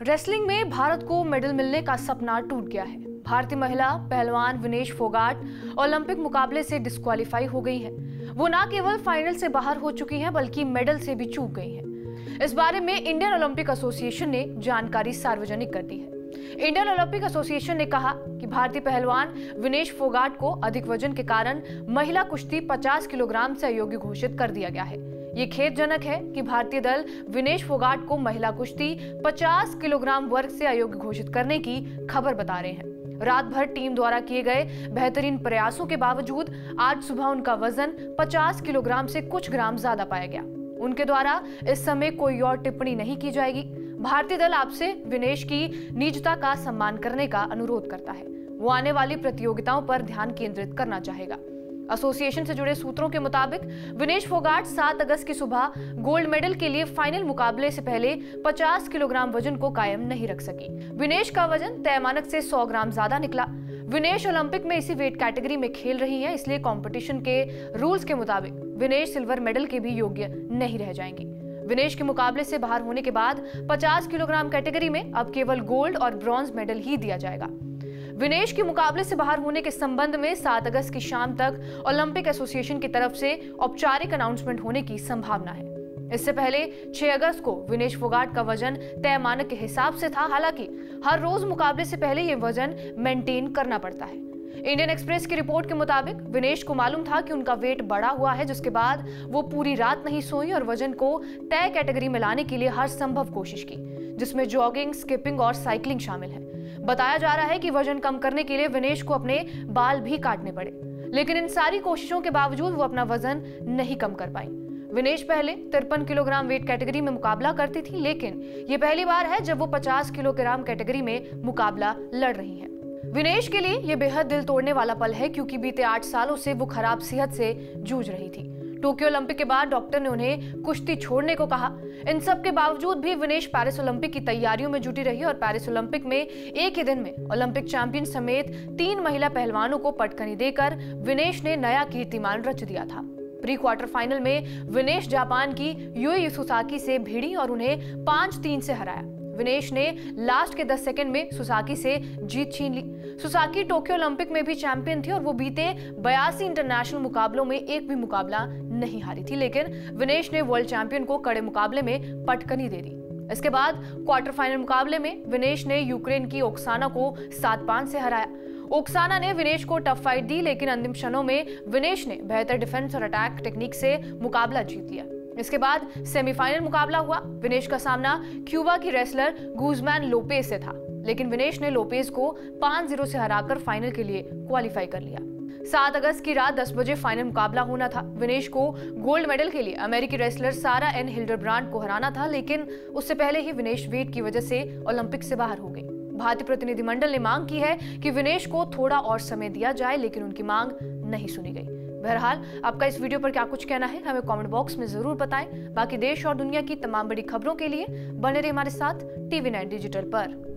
Wrestling में भारत को medal मिलने का सपना टूट गया है। भारतीय महिला पहलवान विनेश फोगाट ओलंपिक मुकाबले से डिस्क्वालीफाई हो गई हैं। वो न केवल फाइनल से बाहर हो चुकी हैं बल्कि मेडल से भी चूक गई हैं। इस बारे में इंडियन ओलंपिक एसोसिएशन ने जानकारी सार्वजनिक कर दी है। इंडियन ओलंपिक एसोसिएशन ने कहा कि भारतीय पहलवान विनेश फोगाट को अधिक वजन के कारण महिला कुश्ती 50 किलोग्राम से अयोग्य घोषित कर दिया गया है। ये खेदजनक है कि भारतीय दल विनेश फोगाट को महिला कुश्ती 50 किलोग्राम वर्ग से अयोग्य घोषित करने की खबर बता रहे हैं। रात भर टीम द्वारा किए गए बेहतरीन प्रयासों के बावजूद आज सुबह उनका वजन 50 किलोग्राम से कुछ ग्राम ज्यादा पाया गया। उनके द्वारा इस समय कोई और टिप्पणी नहीं की जाएगी। भारतीय दल आपसे विनेश की निजता का सम्मान करने का अनुरोध करता है। वो आने वाली प्रतियोगिताओं पर ध्यान केंद्रित करना चाहेगा। एसोसिएशन से जुड़े सूत्रों के मुताबिक विनेश फोगाट 7 अगस्त की सुबह गोल्ड मेडल के लिए फाइनल मुकाबले से पहले 50 किलोग्राम वजन को कायम नहीं रख सकी। विनेश का वजन तय मानक से 100 ग्राम ज्यादा निकला। विनेश ओलंपिक में इसी वेट कैटेगरी में खेल रही हैं, इसलिए कंपटीशन के रूल्स के मुताबिक विनेश सिल्वर मेडल के भी योग्य नहीं रह जाएंगी। विनेश के मुकाबले से बाहर होने के बाद 50 किलोग्राम कैटेगरी में अब केवल गोल्ड और ब्रॉन्ज मेडल ही दिया जाएगा। विनेश के मुकाबले से बाहर होने के संबंध में 7 अगस्त की शाम तक ओलंपिक एसोसिएशन की तरफ से औपचारिक अनाउंसमेंट होने की संभावना है। इससे पहले 6 अगस्त को विनेश फोगाट का वजन तय मानक के हिसाब से था। हालांकि हर रोज मुकाबले से पहले ये वजन मेंटेन करना पड़ता है। इंडियन एक्सप्रेस की रिपोर्ट के मुताबिक विनेश को मालूम था कि उनका वेट बढ़ा हुआ है, जिसके बाद वो पूरी रात नहीं सोई और वजन को तय कैटेगरी में लाने के लिए हर संभव कोशिश की, जिसमें जॉगिंग, स्किपिंग और साइकिलिंग शामिल है। बताया जा रहा है कि वजन कम करने के लिए विनेश को अपने बाल भी काटने पड़े, लेकिन इन सारी कोशिशों के बावजूद वो अपना वजन नहीं कम कर पाई। विनेश पहले 53 किलोग्राम वेट कैटेगरी में मुकाबला करती थी, लेकिन ये पहली बार है जब वो 50 किलोग्राम कैटेगरी में मुकाबला लड़ रही हैं। विनेश के लिए ये बेहद दिल तोड़ने वाला पल है, क्योंकि बीते 8 सालों से वो खराब सेहत से जूझ रही थी। टोक्यो ओलंपिक के बाद डॉक्टर ने उन्हें कुश्ती छोड़ने को कहा। इन सब के बावजूद भी विनेश पेरिस ओलंपिक की तैयारियों में जुटी रही और पेरिस ओलंपिक में एक ही दिन में ओलंपिक चैंपियन समेत 3 महिला पहलवानों को पटकनी देकर विनेश ने नया कीर्तिमान रच दिया था। प्री क्वार्टर फाइनल में विनेश जापान की यूई सुसाकी से भिड़ी और उन्हें 5-3 से हराया। विनेश ने लास्ट के 10 सेकंड में सुसाकी से जीत छीन ली। सुसाकी टोक्यो ओलंपिक में भी चैंपियन थी और वो बीते 82 इंटरनेशनल मुकाबलों में एक भी मुकाबला नहीं हारी थी, लेकिन विनेश ने वर्ल्ड चैंपियन को कड़े मुकाबले में पटकनी दे दी। इसके बाद क्वार्टर फाइनल मुकाबले में विनेश ने यूक्रेन की ओक्साना को 7-5 से हराया। ओक्साना ने विनेश को टफ फाइट दी, लेकिन अंतिम क्षणों में विनेश ने बेहतर डिफेंस और अटैक टेक्निक से मुकाबला जीत लिया। इसके बाद सेमीफाइनल मुकाबला हुआ। विनेश का सामना क्यूबा की रेसलर गुजमैन लोपेज से था, लेकिन विनेश ने लोपेज को 5-0 से हराकर फाइनल के लिए क्वालिफाई कर लिया। 7 अगस्त की रात 10 बजे फाइनल मुकाबला होना था। विनेश को गोल्ड मेडल के लिए अमेरिकी रेसलर सारा एन हिल्डरब्रांड को हराना था, लेकिन उससे पहले ही विनेश वेट की वजह से ओलंपिक से बाहर हो गई। भारतीय प्रतिनिधिमंडल ने मांग की है कि विनेश को थोड़ा और समय दिया जाए, लेकिन उनकी मांग नहीं सुनी गई। बहरहाल, आपका इस वीडियो पर क्या कुछ कहना है हमें कमेंट बॉक्स में जरूर बताएं। बाकी देश और दुनिया की तमाम बड़ी खबरों के लिए बने रहिए हमारे साथ TV9 डिजिटल पर।